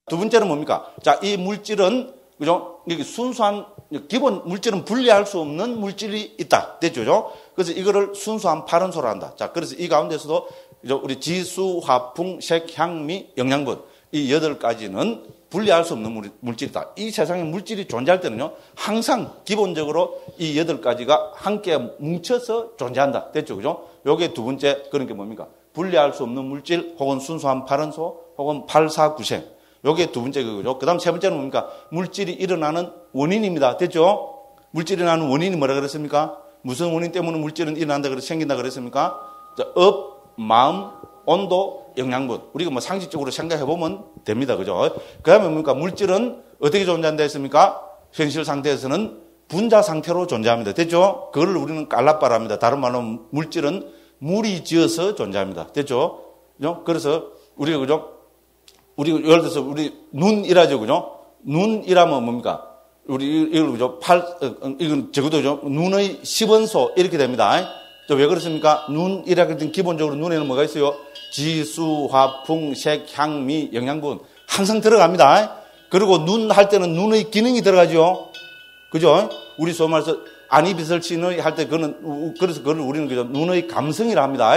두 번째는 뭡니까? 자, 이 물질은, 그죠? 여기 순수한, 기본 물질은 분리할 수 없는 물질이 있다. 됐죠? 그죠? 그래서 이거를 순수한 파른소로 한다. 자, 그래서 이 가운데서도, 그죠? 우리 지수, 화풍, 색, 향, 미, 영양분. 이 8가지는 분리할 수 없는 물질이다. 이 세상에 물질이 존재할 때는요, 항상 기본적으로 이 8가지가 함께 뭉쳐서 존재한다. 됐죠? 그죠? 요게 두 번째, 그런 게 뭡니까? 분리할 수 없는 물질, 혹은 순수한 파른소, 혹은 발사구생. 요게 두 번째 그거죠. 그 다음 세 번째는 뭡니까? 물질이 일어나는 원인입니다. 됐죠? 물질이 일어나는 원인이 뭐라 그랬습니까? 무슨 원인 때문에 물질은 일어난다 그래서 생긴다 그랬습니까? 자, 업, 마음, 온도, 영양분. 우리가 뭐 상식적으로 생각해 보면 됩니다. 그죠? 그 다음에 뭡니까? 물질은 어떻게 존재한다 했습니까? 현실 상태에서는 분자 상태로 존재합니다. 됐죠? 그걸 우리는 깔라빠라 합니다. 다른 말로 물질은 물이 지어서 존재합니다. 됐죠? 그죠? 그래서 우리가, 그죠? 예를 들어서 우리 눈이라죠. 그죠? 눈이라면 뭡니까? 이걸, 그죠? 이건 적어도, 그죠? 눈의 10원소 이렇게 됩니다. 왜 그렇습니까? 눈이라고 할 땐 기본적으로 눈에는 뭐가 있어요? 지수, 화풍, 색, 향, 미, 영양분. 항상 들어갑니다. 그리고 눈 할 때는 눈의 기능이 들어가죠. 그죠? 우리 소위 말해서 안이비설 신의 할 때 그래서 그걸 우리는 그죠? 눈의 감성이라 합니다.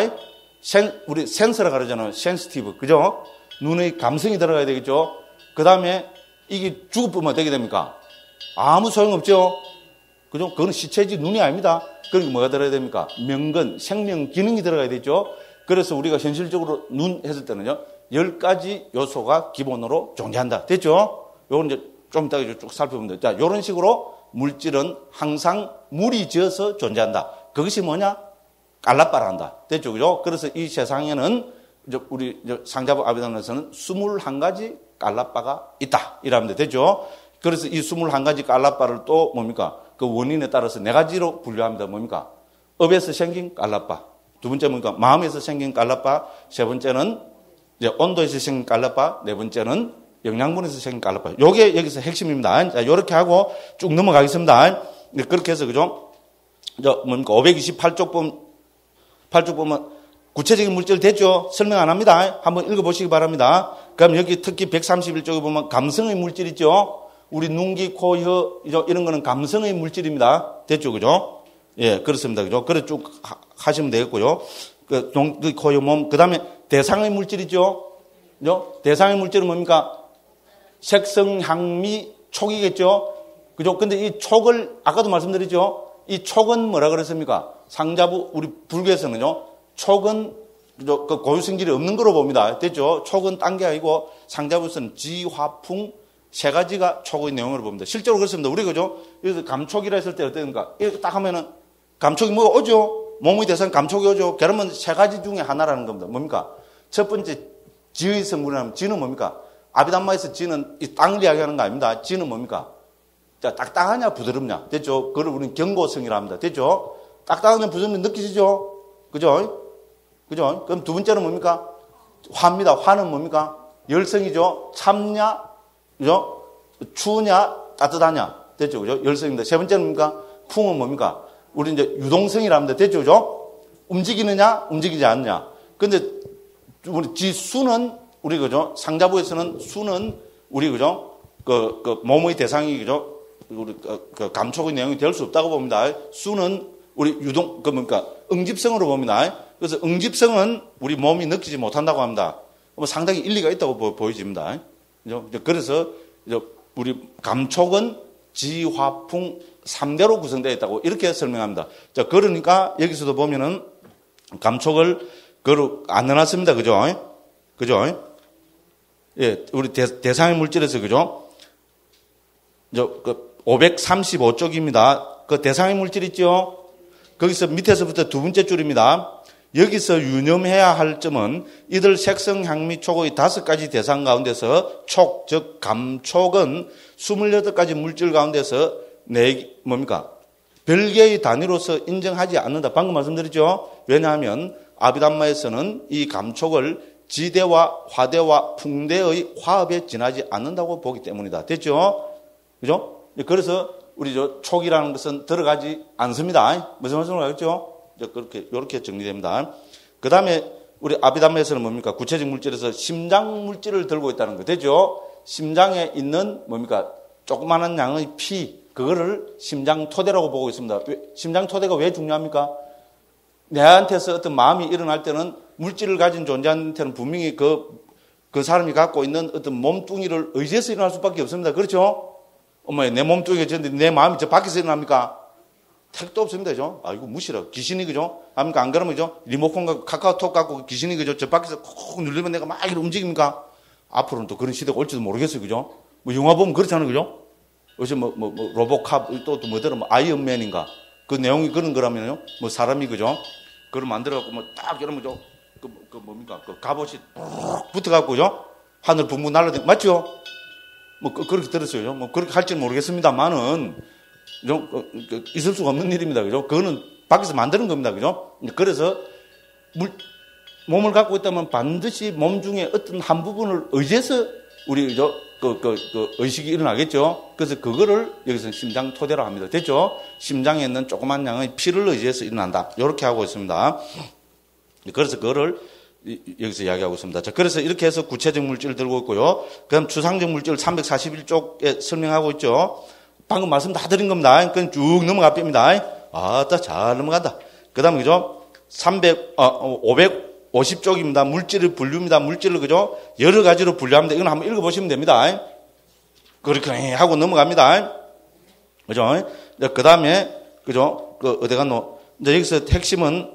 우리 센서라 그러잖아요. 센시티브. 그죠? 눈의 감성이 들어가야 되겠죠? 그 다음에 이게 죽어보면 어떻게 됩니까? 아무 소용없죠? 그죠? 그건 시체지 눈이 아닙니다. 그러니까 뭐가 들어야 됩니까? 명근, 생명 기능이 들어가야 되죠? 그래서 우리가 현실적으로 눈 했을 때는요, 10가지 요소가 기본으로 존재한다. 됐죠? 요건 이제 좀 이따가 쭉 살펴보면 돼요. 자, 요런 식으로 물질은 항상 물이 지어서 존재한다. 그것이 뭐냐? 깔라빠란다. 됐죠? 그죠? 그래서 이 세상에는 우리 상자부 아비담에서는 21가지 깔라빠가 있다. 이러면 되죠? 그래서 이 21가지 깔라빠를 또 뭡니까? 그 원인에 따라서 4가지로 분류합니다. 뭡니까? 업에서 생긴 깔라빠. 두 번째 뭡니까? 마음에서 생긴 깔라빠. 세 번째는 이제 온도에서 생긴 깔라빠. 네 번째는 영양분에서 생긴 깔라빠. 요게 여기서 핵심입니다. 자, 요렇게 하고 쭉 넘어가겠습니다. 그렇게 해서, 그죠? 뭡니까? 528쪽 보면 구체적인 물질 됐죠? 설명 안 합니다. 한번 읽어보시기 바랍니다. 그럼 여기 특히 131쪽에 보면 감성의 물질 있죠? 우리 눈, 귀, 코, 혀, 이런 거는 감성의 물질입니다. 됐죠? 그죠? 예, 그렇습니다. 그죠? 그래 쭉 하시면 되겠고요. 눈, 귀, 코, 혀, 몸. 그 다음에 대상의 물질 있죠? 그죠? 대상의 물질은 뭡니까? 색성, 향미, 촉이겠죠? 그죠? 근데 이 촉을, 아까도 말씀드렸죠? 이 촉은 뭐라 그랬습니까? 상자부, 우리 불교에서는요, 촉은 그 고유성질이 없는 거로 봅니다. 됐죠? 촉은 딴 게 아니고 상자부에서는 지, 화, 풍 3가지가 촉의 내용으로 봅니다. 실제로 그렇습니다. 우리 그죠? 여기서 감촉이라 했을 때 어떻습니까? 이렇게 딱 하면은 감촉이 뭐가 오죠? 몸의 대상 감촉이 오죠? 그러면 3가지 중에 하나라는 겁니다. 뭡니까? 첫 번째 지의 성분이라면 지는 뭡니까? 아비담마에서 지는 이 땅을 이야기하는 거 아닙니다. 지는 뭡니까? 자, 딱딱하냐 부드럽냐? 됐죠? 그걸 우리는 경고성이라 합니다. 됐죠? 딱딱하냐 부드럽냐 느끼시죠? 그죠? 그죠? 그럼 두 번째는 뭡니까? 화입니다. 화는 뭡니까? 열성이죠. 참냐? 그죠? 추우냐? 따뜻하냐? 됐죠? 그죠? 열성입니다. 세 번째는 뭡니까? 풍은 뭡니까? 우리 이제 유동성이라 합니다. 됐죠? 그죠? 움직이느냐? 움직이지 않느냐? 근데 우리 지수는 우리 그죠? 상자부에서는 수는 우리 그죠? 몸의 대상이 그죠? 우리 감촉의 내용이 될 수 없다고 봅니다. 수는 우리 뭡니까? 응집성으로 봅니다. 그래서 응집성은 우리 몸이 느끼지 못한다고 합니다. 상당히 일리가 있다고 보여집니다. 그래서 우리 감촉은 지, 화, 풍 3대로 구성되어 있다고 이렇게 설명합니다. 자, 그러니까 여기서도 보면은 감촉을 안 넣어놨습니다. 그죠? 그죠? 예, 우리 대상의 물질에서 그죠? 535쪽입니다. 그 대상의 물질 있죠? 거기서 밑에서부터 두 번째 줄입니다. 여기서 유념해야 할 점은 이들 색성, 향미, 촉의 5가지 대상 가운데서 촉, 즉 감촉은 28가지 물질 가운데서 뭡니까? 별개의 단위로서 인정하지 않는다. 방금 말씀드렸죠? 왜냐하면 아비담마에서는 이 감촉을 지대와 화대와 풍대의 화합에 지나지 않는다고 보기 때문이다. 됐죠? 그죠? 그래서 우리 촉이라는 것은 들어가지 않습니다. 무슨 말씀을 하겠죠? 이렇게 정리됩니다. 그 다음에 우리 아비담마에서는 뭡니까? 구체적 물질에서 심장 물질을 들고 있다는 거. 되죠? 심장에 있는 뭡니까? 조그마한 양의 피, 그거를 심장 토대라고 보고 있습니다. 심장 토대가 왜 중요합니까? 내한테서 어떤 마음이 일어날 때는 물질을 가진 존재한테는 분명히 그 사람이 갖고 있는 어떤 몸뚱이를 의지해서 일어날 수밖에 없습니다. 그렇죠? 내 몸뚱이가 저런데 내 마음이 저 밖에서 일어납니까? 택도 없습니다. 그죠? 이거 무시라. 귀신이, 그죠? 합니까? 안 그러면, 그죠? 리모컨과 카카오톡 갖고 귀신이, 그죠? 저 밖에서 콕 누르면 내가 막 이렇게 움직입니까? 앞으로는 또 그런 시대가 올지도 모르겠어요. 그죠? 영화 보면 그렇잖아요. 그죠? 요새 로보캅, 또 뭐더라, 아이언맨인가? 그 내용이 그런 거라면요. 사람이, 그죠? 그걸 만들어갖고, 딱 이러면, 그죠? 뭡니까? 갑옷이 푹 붙어갖고, 그죠? 하늘 붕붕 날아다니고, 맞죠? 그렇게 들었어요. 그렇게 할지는 모르겠습니다만은, 있을 수가 없는 일입니다. 그죠? 그거는 밖에서 만드는 겁니다. 그죠? 그래서, 몸을 갖고 있다면 반드시 몸 중에 어떤 한 부분을 의지해서 우리, 의식이 일어나겠죠? 그래서 그거를 여기서 심장 토대로 합니다. 됐죠? 심장에 있는 조그만 양의 피를 의지해서 일어난다. 이렇게 하고 있습니다. 그래서 그거를 여기서 이야기하고 있습니다. 자, 그래서 이렇게 해서 구체적 물질을 들고 있고요. 그 다음 추상적 물질을 341쪽에 설명하고 있죠. 방금 말씀 다 드린 겁니다. 그건 쭉 넘어가 뺍니다. 잘 넘어간다. 그 다음에, 그죠? 550쪽입니다. 물질의 분류입니다. 물질을, 그죠? 여러 가지로 분류합니다. 이건 한번 읽어보시면 됩니다. 그렇게 하고 넘어갑니다. 그죠? 그 다음에, 그죠? 어디 갔노? 이제 여기서 핵심은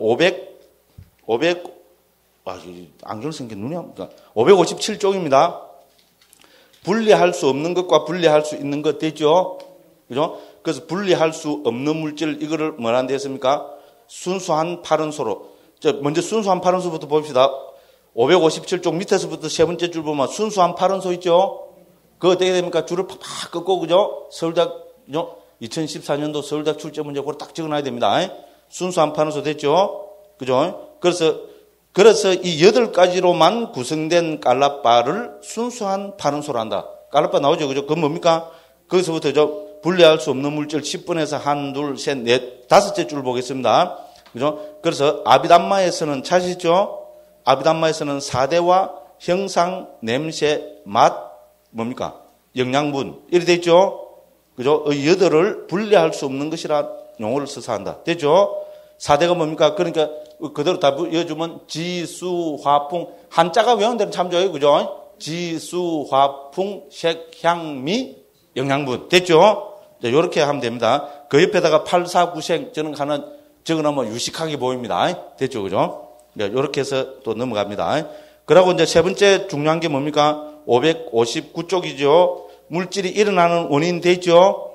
안경 생긴 눈이 안 보인다. 557쪽입니다. 분리할 수 없는 것과 분리할 수 있는 것 됐죠? 그죠? 그래서 분리할 수 없는 물질, 이거를 뭐라는 데 했습니까? 순수한 파른소로. 먼저 순수한 파른소부터 봅시다. 557쪽 밑에서부터 세 번째 줄 보면 순수한 파른소 있죠? 그거 어떻게 됩니까? 줄을 팍팍 긋고, 그죠? 서울대학, 그죠? 2014년도 서울대학 출제 문제 그걸 딱 적어놔야 됩니다. 순수한 파른소 됐죠? 그죠? 그래서 이 8가지로만 구성된 깔라바를 순수한 파른소로 한다. 깔라바 나오죠? 그죠? 그건 뭡니까? 거기서부터 분리할 수 없는 물질 10분에서 1, 2, 3, 4, 5째 줄 보겠습니다. 그죠? 그래서 아비담마에서는 찾으시죠? 아비담마에서는 사대와 형상, 냄새, 맛, 뭡니까? 영양분. 이렇게 돼 있죠? 그죠? 이 8을 분리할 수 없는 것이라 용어를 써서 한다. 됐죠? 사대가 뭡니까? 그러니까 그대로 다 이어주면 지수, 화풍. 한자가 외운 데는 참 좋아요. 그죠? 지수, 화풍, 색, 향, 미, 영양분. 됐죠? 이렇게 하면 됩니다. 그 옆에다가 8, 4, 9생 저는 하나 적어놓으면 유식하게 보입니다. 됐죠? 그죠? 이렇게 해서 또 넘어갑니다. 그러고 이제 세 번째 중요한 게 뭡니까? 559쪽이죠. 물질이 일어나는 원인 됐죠?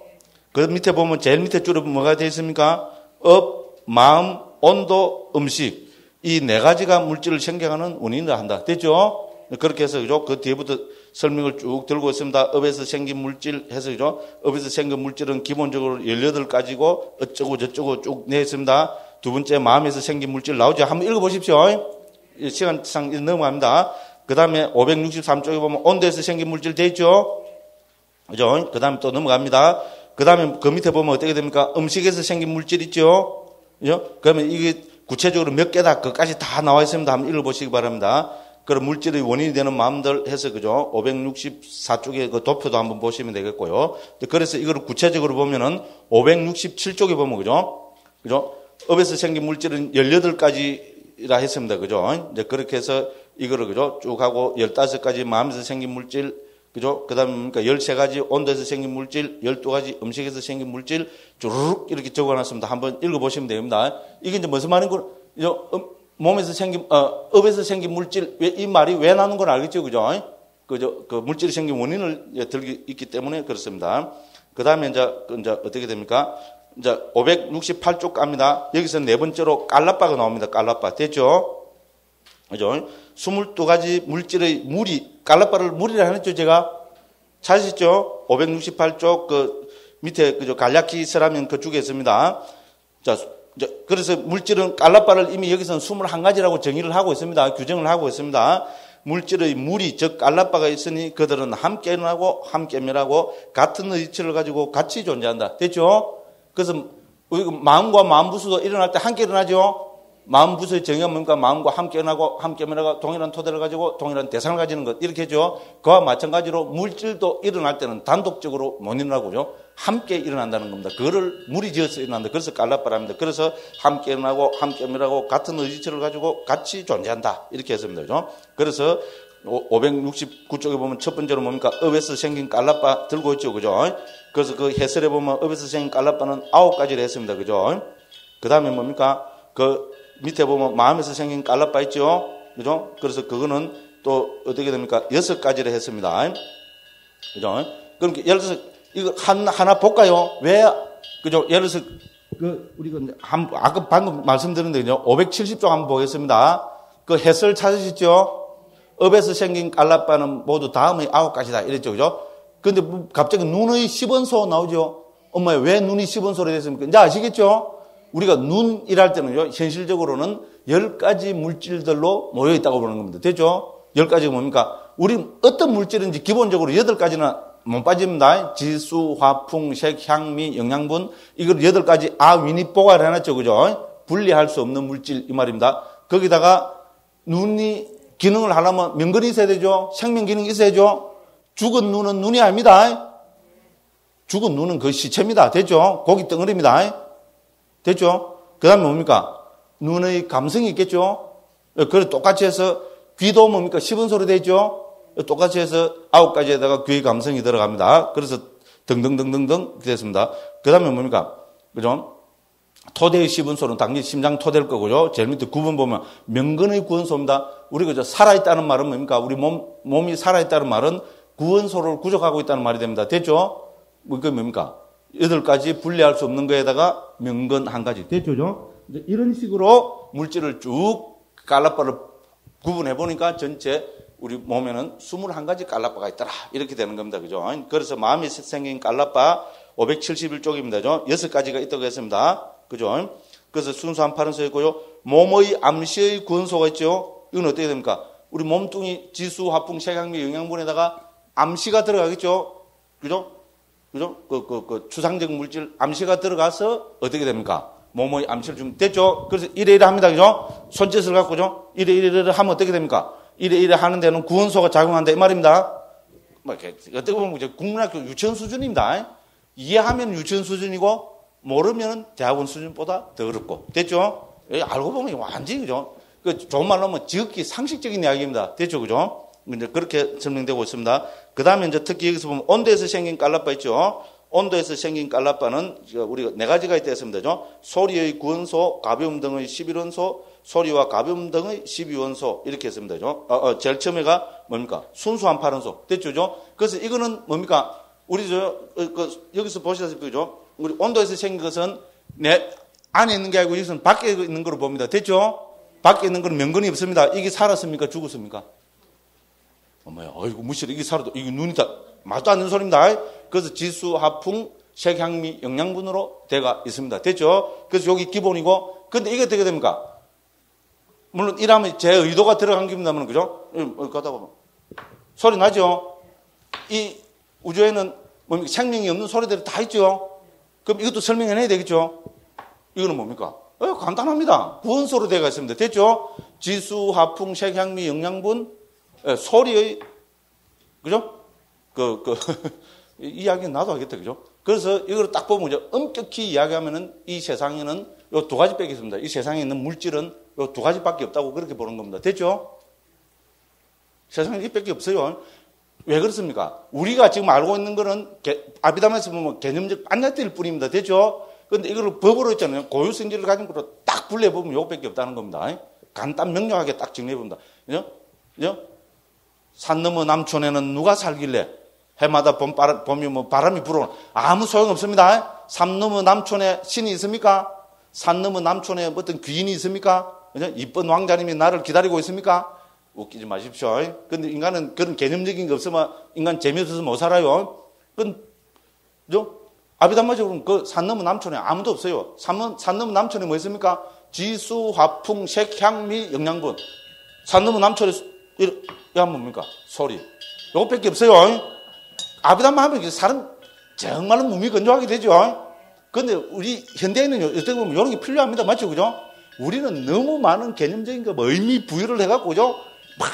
그 밑에 보면 제일 밑에 줄에 뭐가 되어 있습니까? 업, 마음, 온도, 음식. 이 4가지가 물질을 생겨가는 원인을 한다. 됐죠? 그렇게 해서, 그죠? 그 뒤에부터 설명을 쭉 들고 있습니다. 업에서 생긴 물질 해서, 그죠? 업에서 생긴 물질은 기본적으로 18가지고, 어쩌고 저쩌고 쭉 내있습니다. 두 번째, 마음에서 생긴 물질 나오죠? 한번 읽어보십시오. 시간상 넘어갑니다. 그 다음에 563쪽에 보면 온도에서 생긴 물질 돼 있죠? 그죠? 그 다음에 또 넘어갑니다. 그 다음에 그 밑에 보면 어떻게 됩니까? 음식에서 생긴 물질 있죠? 그죠? 그러면 이게 구체적으로 몇 개다, 그까지 다 나와 있습니다. 한번 읽어보시기 바랍니다. 그럼 물질의 원인이 되는 마음들 해서, 그죠? 564쪽에 그 도표도 한번 보시면 되겠고요. 그래서 이걸 구체적으로 보면은 567쪽에 보면, 그죠? 그죠? 업에서 생긴 물질은 18가지라 했습니다. 그죠? 이제 그렇게 해서 이거를, 그죠? 쭉 하고 15가지 마음에서 생긴 물질, 그죠? 그 다음에 그러니까 13가지 온도에서 생긴 물질, 12가지 음식에서 생긴 물질, 쭈르륵 이렇게 적어놨습니다. 한번 읽어보시면 됩니다. 이게 이제 무슨 말인 걸, 몸에서 생긴, 업에서 생긴 물질, 이 말이 왜 나오는 걸 알겠죠? 그죠? 그 물질이 생긴 원인을 들기 있기 때문에 그렇습니다. 그 다음에 이제 어떻게 됩니까? 이제 568쪽 갑니다. 여기서 네 번째로 깔라바가 나옵니다. 깔라바. 됐죠? 그죠? 22가지 물질의 깔라바를 물이라 했죠, 제가? 찾으셨죠? 568쪽, 밑에, 그죠? 갈라키스라면 그쪽에 있습니다. 자, 그래서 물질은 깔라바를 이미 여기서는 21가지라고 정의를 하고 있습니다. 규정을 하고 있습니다. 물질의 물이, 즉, 깔라바가 있으니 그들은 함께 일어나고, 함께 멸하고, 같은 의치를 가지고 같이 존재한다. 됐죠? 그래서, 우리 마음과 마음부수도 일어날 때 함께 일어나죠? 마음 부서의 정의가 뭡니까? 마음과 함께 나고 함께 면하고 동일한 토대를 가지고 동일한 대상을 가지는 것. 이렇게 하죠. 그와 마찬가지로 물질도 일어날 때는 단독적으로 못 일어나고요. 함께 일어난다는 겁니다. 그거를 물이 지어서 일어난다. 그래서 깔라빠랍니다. 그래서 함께 일어나고 함께 면하고 같은 의지체를 가지고 같이 존재한다. 이렇게 했습니다. 그죠? 그래서 569쪽에 보면 첫 번째로 뭡니까? 업에서 생긴 깔라빠 들고 있죠. 그죠? 그래서 그 해설에 보면 업에서 생긴 깔라빠는 9가지를 했습니다. 그죠? 그 다음에 뭡니까? 그 밑에 보면 마음에서 생긴 깔라빠 있죠? 그죠? 그래서 그거는 또 어떻게 됩니까? 6가지를 했습니다. 그죠? 그러니까 예를 들어서 이거 하나 볼까요? 왜? 그죠? 예를 들어서 우리가 아까 방금 말씀드렸는데요. 570쪽 한번 보겠습니다. 그 해설 찾으시죠? 업에서 생긴 깔라빠는 모두 다음의 9가지다. 이랬죠. 그죠? 근데 갑자기 눈의 10원소 나오죠? 엄마, 왜 눈이 10원소로 됐습니까? 이제 아시겠죠? 우리가 눈이랄 때는요, 현실적으로는 10가지 물질들로 모여있다고 보는 겁니다. 됐죠? 10가지가 뭡니까? 우리 어떤 물질인지 기본적으로 8가지는 못 빠집니다. 지수, 화풍, 색, 향미, 영양분. 이걸 8가지 아위니뽀가를 해놨죠. 그죠? 분리할 수 없는 물질, 이 말입니다. 거기다가 눈이 기능을 하려면 명근이 있어야 되죠. 생명 기능이 있어야죠. 죽은 눈은 눈이 아닙니다. 죽은 눈은 그 시체입니다. 됐죠? 고기 덩어리입니다. 됐죠? 그 다음에 뭡니까? 눈의 감성이 있겠죠? 그래 똑같이 해서 귀도 뭡니까? 10원소리 되죠? 똑같이 해서 9가지에다가 귀의 감성이 들어갑니다. 그래서 등등등등등 이렇게 됐습니다. 그 다음에 뭡니까? 그죠? 토대의 10원소는 당연히 심장 토대일 거고요. 제일 밑에 9번 보면 명근의 9원소입니다. 우리가 저 살아있다는 말은 뭡니까? 우리 몸이 살아있다는 말은 9원소를 구족하고 있다는 말이 됩니다. 됐죠? 그게 뭡니까? 8가지 분리할 수 없는 거에다가 명근 1가지. 됐죠? 이런 식으로 물질을 쭉 깔라빠를 구분해 보니까 전체 우리 몸에는 21가지 깔라빠가 있더라. 이렇게 되는 겁니다. 그죠? 그래서 마음이 생긴 깔라빠 571쪽입니다. 6가지가 있다고 했습니다. 그죠? 그래서 순수한 파른소가 있고요. 몸의 암시의 구원소가 있죠? 이건 어떻게 됩니까? 우리 몸뚱이 지수, 화풍, 색향미, 영양분에다가 암시가 들어가겠죠? 그죠? 그죠? 그 추상적 물질 암시가 들어가서 어떻게 됩니까? 몸의 암시를 주면 됐죠? 그래서 이래 합니다. 그죠? 손짓을 갖고죠? 이래 하면 어떻게 됩니까? 이래 하는 데는 구원소가 작용한다. 이 말입니다. 어떻게 보면 국민학교 유치원 수준입니다. 이해하면 유치원 수준이고, 모르면 대학원 수준보다 더 어렵고. 됐죠? 알고 보면 완전히, 그죠? 좋은 말로 하면 지극히 상식적인 이야기입니다. 됐죠? 그죠? 이제 그렇게 설명되고 있습니다. 그 다음에 이제 특히 여기서 보면 온도에서 생긴 깔라빠 있죠? 온도에서 생긴 깔라빠는 우리가 4가지가 있다 했습니다. 소리의 구원소, 가벼움 등의 11원소, 소리와 가벼움 등의 12원소, 이렇게 했습니다. 제일 처음에가 뭡니까? 순수한 파른소. 됐죠? 그래서 이거는 뭡니까? 우리 여기서 보시다시피, 그죠? 우리 온도에서 생긴 것은 내 안에 있는 게 아니고 여기서는 밖에 있는 거로 봅니다. 됐죠? 밖에 있는 건 명근이 없습니다. 이게 살았습니까? 죽었습니까? 어머야, 어이구, 무시를 이게 살아도, 이게 눈이 다, 말도 안 되는 소리입니다. 그래서 지수, 하풍, 색, 향미, 영양분으로 되어 있습니다. 됐죠? 그래서 여기 기본이고, 근데 이게 어떻게 됩니까? 물론 이러면 제 의도가 들어간 겁니다만, 그죠? 가다 보면. 소리 나죠? 이 우주에는 뭡니까? 생명이 없는 소리들이 다 있죠? 그럼 이것도 설명해내야 되겠죠? 이거는 뭡니까? 간단합니다. 구원소로 되어 있습니다. 됐죠? 지수, 하풍, 색, 향미, 영양분, 소리의, 그죠? 이야기는 나도 하겠다, 그죠? 그래서 이걸 딱 보면, 엄격히 이야기하면은 이 세상에는 요 2가지밖에 있습니다. 이 세상에 있는 물질은 요 2가지밖에 없다고 그렇게 보는 겁니다. 됐죠? 세상에 이밖에 없어요. 왜 그렇습니까? 우리가 지금 알고 있는 거는 아비담에서 보면 개념적 빤자띠일 뿐입니다. 됐죠? 그런데 이걸 법으로 했잖아요. 고유 성질을 가진 거로 딱 분리해보면 요것밖에 없다는 겁니다. 간단 명료하게 딱 정리해봅니다. 그죠? 산 너머 남촌에는 누가 살길래 해마다 봄이 바람이 불어오는 아무 소용없습니다. 산 너머 남촌에 신이 있습니까? 산 너머 남촌에 어떤 귀인이 있습니까? 그죠? 이쁜 왕자님이 나를 기다리고 있습니까? 웃기지 마십시오. 근데 인간은 그런 개념적인 게 없으면 인간 재미없어서 못 살아요. 그죠? 아비담마적으로는 그 산 너머 남촌에 아무도 없어요. 산 너머 남촌에 뭐 있습니까? 지수, 화풍, 색, 향미, 영양분. 산 너머 남촌에 이거 뭡니까? 소리. 요것밖에 없어요. 아비담마 하면 사람 정말로 몸이 건조하게 되죠. 근데 우리 현대인은 어떻게 보면 이런 게 필요합니다. 맞죠? 그죠? 우리는 너무 많은 개념적인 거 의미 부여를 해갖고, 그죠? 막,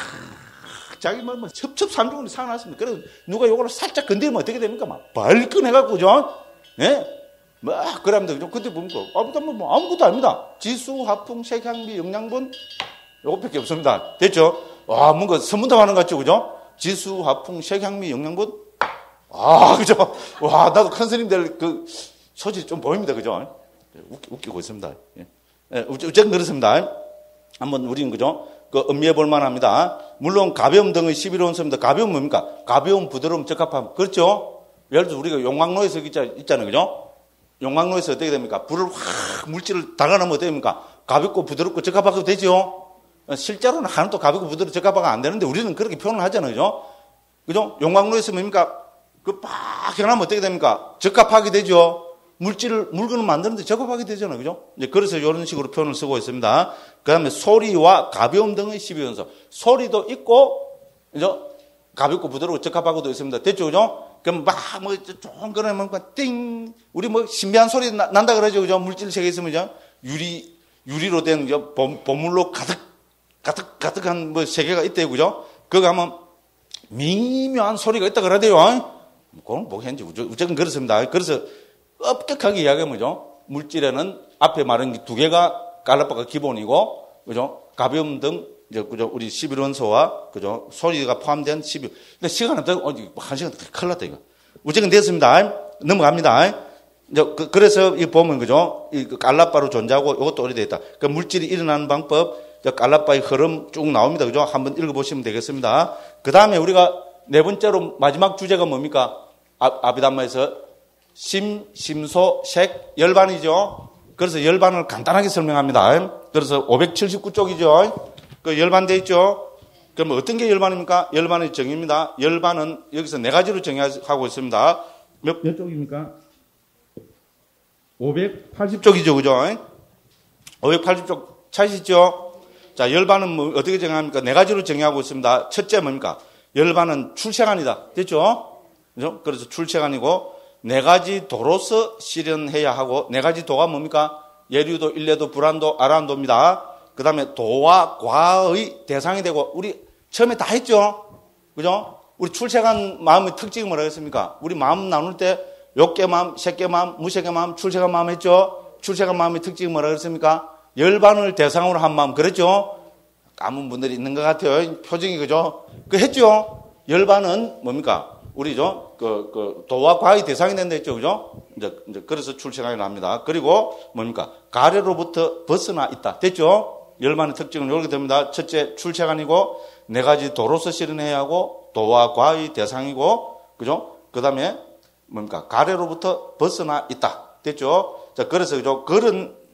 자기 뭐, 첩첩산중으로 살아났습니다. 그래서 누가 요거를 살짝 건드리면 어떻게 됩니까? 막, 발끈해갖고, 그죠? 예? 막, 그럽니다. 그죠? 그때 뭡니까? 아무것도 아닙니다. 지수, 화풍, 색향비, 영양분, 요것밖에 없습니다. 됐죠? 와, 뭔가 선문답 하는 것 같죠? 그죠? 지수, 화풍, 색향미, 영양분? 그죠? 와, 나도 큰 스님들 그 소질이 좀 보입니다. 그죠? 웃기고 있습니다. 예. 어쨌든 그렇습니다. 한번 우리는, 그죠? 그 음미해 볼 만합니다. 물론 가벼움 등의 11원소입니다. 가벼움 뭡니까? 가벼움, 부드러움, 적합함. 그렇죠? 예를 들어 우리가 용광로에서 있잖아요. 그죠? 용광로에서 어떻게 됩니까? 불을 확, 물질을 달아놓으면 어떻게 됩니까? 가볍고 부드럽고 적합하게 되죠? 실제로는 하나도 가볍고 부드럽고 적합하게 안 되는데 우리는 그렇게 표현을 하잖아요. 그죠? 그죠? 용광로에서 뭡니까? 그 빡 해놓으면 어떻게 됩니까? 적합하게 되죠? 물건을 만드는데 적합하게 되잖아요. 그죠? 이제 그래서 이런 식으로 표현을 쓰고 있습니다. 그 다음에 소리와 가벼움 등의 12연소. 소리도 있고, 그죠? 가볍고 부드럽고 적합하고도 있습니다. 됐죠? 그죠? 그럼 막, 좋은 거는 뭔가 띵! 우리 신비한 소리 난다 그러죠? 그죠? 물질 세계에 있으면, 그죠? 유리로 된, 보물로 가득한 세계가 있대요. 그죠? 거기 가면 미묘한 소리가 있다 그러대요. 그건 뭐겠는지 어쨌든 그렇습니다. 그래서 엄격하게 이야기하면, 뭐죠? 물질에는 앞에 말한 게 두 개가 깔라바가 기본이고, 그죠? 가벼움 등, 이제, 그죠? 우리 11원소와, 그죠? 소리가 포함된 11. 근데 시간 없다. 한 시간 큰일 났다, 이거. 어쨌든 됐습니다. 넘어갑니다. 이제 그래서 이 보면, 그죠? 이 깔라바로 존재하고 이것도 오래되어 있다. 그 물질이 일어나는 방법, 깔라바의 흐름 쭉 나옵니다. 그죠? 한번 읽어보시면 되겠습니다. 그 다음에 우리가 네 번째로 마지막 주제가 뭡니까? 아비담마에서 심소, 색, 열반이죠. 그래서 열반을 간단하게 설명합니다. 그래서 579쪽이죠. 그 열반 돼 있죠. 그럼 어떤 게 열반입니까? 열반의 정의입니다. 열반은 여기서 네 가지로 정의하고 있습니다. 몇 쪽입니까? 580쪽이죠. 그죠? 580쪽 찾으시죠? 자, 열반은 어떻게 정의합니까? 네 가지로 정의하고 있습니다. 첫째 뭡니까? 열반은 출생안이다. 됐죠? 그죠? 그래서 출생안이고, 네 가지 도로서 실현해야 하고, 네 가지 도가 뭡니까? 예류도, 일례도, 불안도, 아란도입니다. 그 다음에 도와 과의 대상이 되고, 우리 처음에 다 했죠? 그죠? 우리 출생한 마음의 특징이 뭐라 했습니까? 우리 마음 나눌 때, 욕계 마음, 색계 마음, 무색계 마음, 출생한 마음 했죠? 출생한 마음의 특징이 뭐라 그랬습니까? 열반을 대상으로 한 마음, 그랬죠? 까문 분들이 있는 것 같아요. 표정이, 그죠? 그 했죠? 열반은 뭡니까? 우리죠? 도와 과의 대상이 된다 했죠? 그죠? 이제 그래서 출생하게 납니다. 그리고 뭡니까? 가래로부터 벗어나 있다. 됐죠? 열반의 특징은 이렇게 됩니다. 첫째, 출생안이고, 네 가지 도로서 실현해야 하고, 도와 과의 대상이고, 그죠? 그 다음에 뭡니까? 가래로부터 벗어나 있다. 됐죠? 자, 그래서 그죠?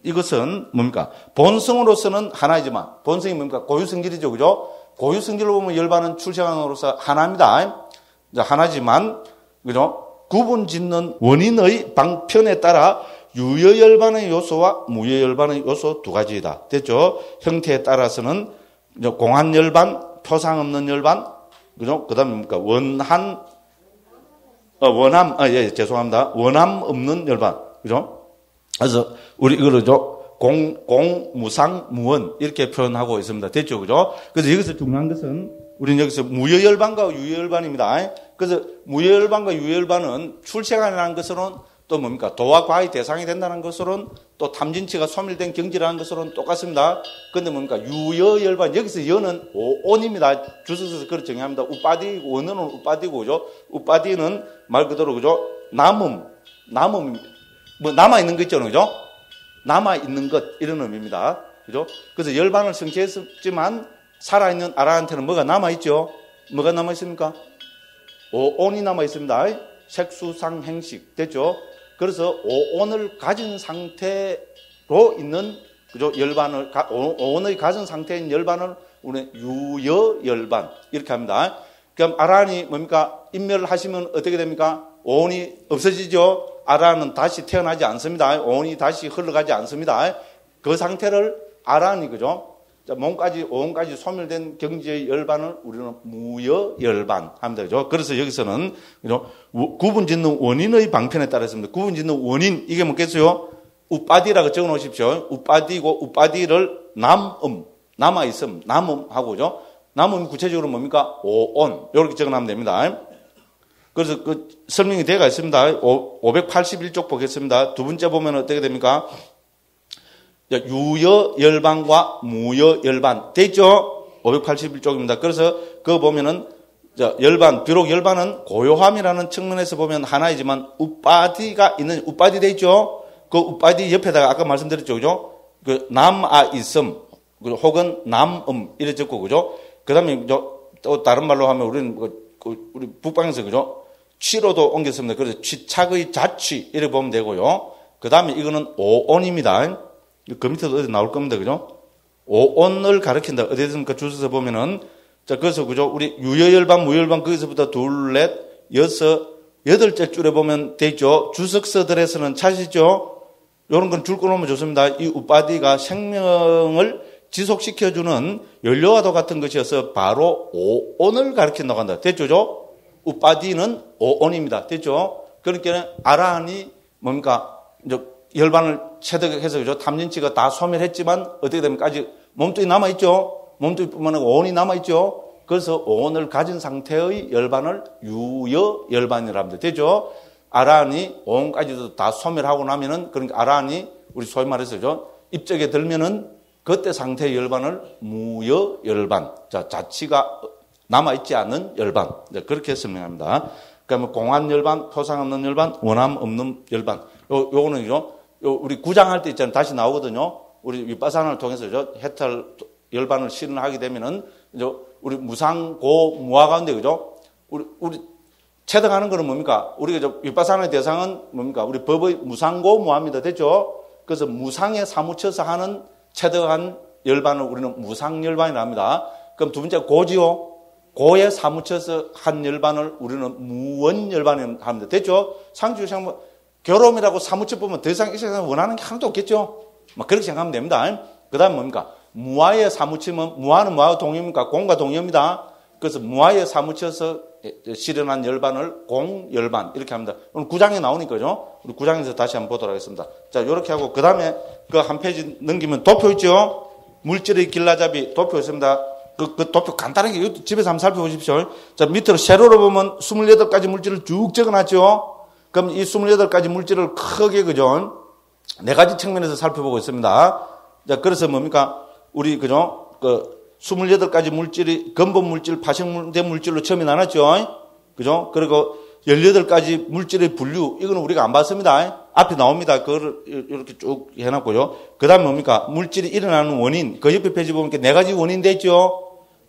이것은 뭡니까? 본성으로서는 하나이지만, 본성이 뭡니까? 고유성질이죠. 그죠? 고유성질로 보면 열반은 출생안으로서 하나입니다. 하나지만, 그죠? 구분 짓는 원인의 방편에 따라 유효열반의 요소와 무효열반의 요소 두 가지이다. 됐죠? 형태에 따라서는 공한열반, 표상 없는 열반, 그죠? 그 다음에 뭡니까? 죄송합니다. 원함 없는 열반. 그죠? 그래서 우리 이거죠. 공무상, 무원 이렇게 표현하고 있습니다. 됐죠? 그죠? 그래서 여기서 중요한 것은 우리는 여기서 무효열반과 유효열반입니다. 그래서 무효열반과 유효열반은 출생안이라는 것으로는 또 뭡니까? 도와 과의 대상이 된다는 것으로는 또 탐진치가 소멸된 경지라는 것으로는 똑같습니다. 그런데 뭡니까? 유효열반, 여기서 여는 온입니다. 주석에서 그렇게 정의합니다. 우빠디, 원어는 우빠디고, 그죠? 우빠디는 말 그대로, 그죠? 남음, 남아있는 거 있잖아요. 그죠? 남아있는 것, 이런 의미입니다. 그죠? 그래서 열반을 성취했지만, 살아있는 아라한테는 뭐가 남아있죠? 뭐가 남아있습니까? 오온이 남아있습니다. 색수상 행식. 됐죠? 그래서 오온을 가진 상태로 있는, 그죠? 열반을, 오온의 가진 상태인 열반을 우리 유여열반. 이렇게 합니다. 그럼 아라한이 뭡니까? 인멸을 하시면 어떻게 됩니까? 오온이 없어지죠? 아라한은 다시 태어나지 않습니다. 오온이 다시 흘러가지 않습니다. 그 상태를 아라한이, 그죠? 몸까지, 오온까지 소멸된 경지의 열반을 우리는 무여열반 합니다. 그죠? 그래서 여기서는, 그죠? 구분 짓는 원인의 방편에 따라 있습니다. 구분 짓는 원인, 이게 뭐겠어요? 우빠디라고 적어 놓으십시오. 우빠디고, 우빠디를 남아있음, 남음하고죠. 남음이 구체적으로 뭡니까? 오온. 이렇게 적어 놓으면 됩니다. 그래서 그 설명이 되어 있습니다. 581쪽 보겠습니다. 두 번째 보면 어떻게 됩니까? 유여열반과 무여열반. 됐죠? 581쪽입니다. 그래서 그거 보면은, 열반, 비록 열반은 고요함이라는 측면에서 보면 하나이지만, 우빠디가 있는, 우빠디 됐죠? 그 우빠디 옆에다가 아까 말씀드렸죠, 그죠? 그 남아있음, 혹은 남음, 이래 적고, 그죠? 그 다음에, 또 다른 말로 하면 우리는, 우리 북방에서, 그죠? 취로도 옮겼습니다. 그래서 취착의 자취, 이렇게 보면 되고요. 그 다음에 이거는 오온입니다. 그 밑에도 어디 나올 겁니다. 그죠? 오온을 가리킨다. 어디 있습니까? 주소서 보면은, 자, 그래서, 그죠? 우리 유여열반, 무여열반, 거기서부터 둘, 넷, 여섯, 여덟째 줄에 보면 되죠? 주석서들에서는 찾으시죠? 요런 건 줄 끊으면 좋습니다. 이 우빠디가 생명을 지속시켜주는 연료와도 같은 것이어서 바로 오온을 가리킨다고 한다. 됐죠? 우빠디는 오온입니다. 됐죠? 그러니까 아라한이 뭡니까? 이제 열반을 체득해서 그죠? 탐진치가 다 소멸했지만 어떻게 됩니까? 아직 몸뚱이 남아있죠? 몸뚱이뿐만 아니라 오온이 남아있죠? 그래서 오온을 가진 상태의 열반을 유여열반이라 합니다. 됐죠? 아라한이 오온까지도 다 소멸하고 나면은 그러니까 아라한이 우리 소위 말해서 그죠? 입적에 들면은 그때 상태의 열반을 무여열반. 자, 자치가 남아있지 않은 열반. 그렇게 설명합니다. 그러니까 공안열반, 토상 없는 열반, 원함 없는 열반. 요거는요, 우리 구장할 때 있잖아요. 다시 나오거든요. 우리 윗바산을 통해서 해탈 열반을 실현하게 되면은, 우리 무상고 무화 가운데, 그죠? 우리 체득하는 거는 뭡니까? 우리가 윗바산의 대상은 뭡니까? 우리 법의 무상고 무화입니다. 됐죠? 그래서 무상에 사무쳐서 하는 체득한 열반을 우리는 무상열반이라 합니다. 그럼 두 번째 고지요. 고에 사무쳐서 한 열반을 우리는 무원열반이라 합니다. 됐죠? 상주시장 결혼이라고 사무쳐 보면 더 이상 이 세상에 원하는 게 하나도 없겠죠? 막 그렇게 생각하면 됩니다. 그 다음에 뭡니까? 무아에 사무치면, 무아는 뭐하고 동의입니까? 공과 동의입니다. 그래서 무아에 사무쳐서 실현한 열반을 공열반, 이렇게 합니다. 오늘 9장에 나오니까요. 우리 9장에서 다시 한번 보도록 하겠습니다. 자, 이렇게 하고, 그 다음에 그 한 페이지 넘기면 도표 있죠? 물질의 길라잡이 도표 있습니다. 그 도표 간단하게 집에서 한번 살펴보십시오. 자, 밑으로 세로로 보면 28가지 물질을 쭉 적어놨죠? 그럼 이 28가지 물질을 크게, 그죠? 4가지 측면에서 살펴보고 있습니다. 자, 그래서 뭡니까? 우리, 그죠? 28가지 물질이 근본 물질, 파생된 물질로 처음에 나눴죠? 그죠? 그리고 18가지 물질의 분류, 이거는 우리가 안 봤습니다. 앞에 나옵니다. 그거를 이렇게 쭉 해놨고요. 그 다음에 뭡니까? 물질이 일어나는 원인, 그 옆에 페이지 보면 4가지 원인 됐죠?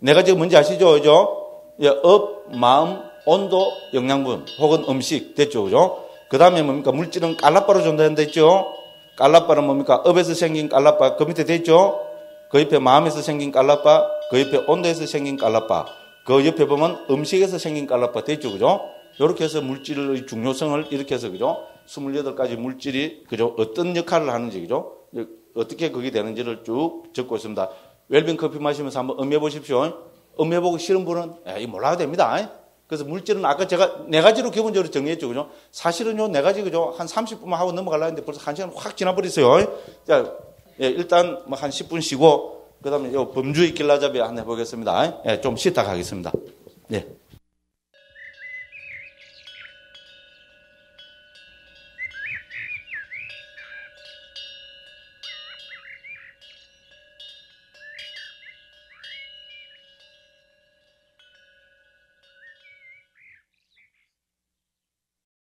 4가지가 뭔지 아시죠? 그죠? 업, 마음, 온도, 영양분, 혹은 음식 됐죠? 그죠? 그 다음에 뭡니까? 물질은 깔라바로 전달된다 했죠? 깔라바는 뭡니까? 업에서 생긴 깔라바, 그 밑에 됐죠? 그 옆에 마음에서 생긴 깔라바, 그 옆에 온도에서 생긴 깔라바, 그 옆에 보면 음식에서 생긴 깔라바 됐죠? 그죠? 이렇게 해서 물질의 중요성을 이렇게 해서, 그죠? 28가지 물질이, 그죠? 어떤 역할을 하는지, 그죠? 어떻게 그게 되는지를 쭉 적고 있습니다. 웰빙 커피 마시면서 한번 음해 보십시오. 음해 보고 싫은 분은, 이 몰라도 됩니다. 그래서 물질은 아까 제가 4가지로 기본적으로 정리했죠. 그죠? 사실은 요 4가지, 그죠? 한 30분만 하고 넘어가려고 했는데 벌써 1시간 확 지나버렸어요. 자, 일단 뭐 한 10분 쉬고, 그 다음에 요 범주의 길라잡이 한번 해보겠습니다. 좀 쉬다 가겠습니다. 예.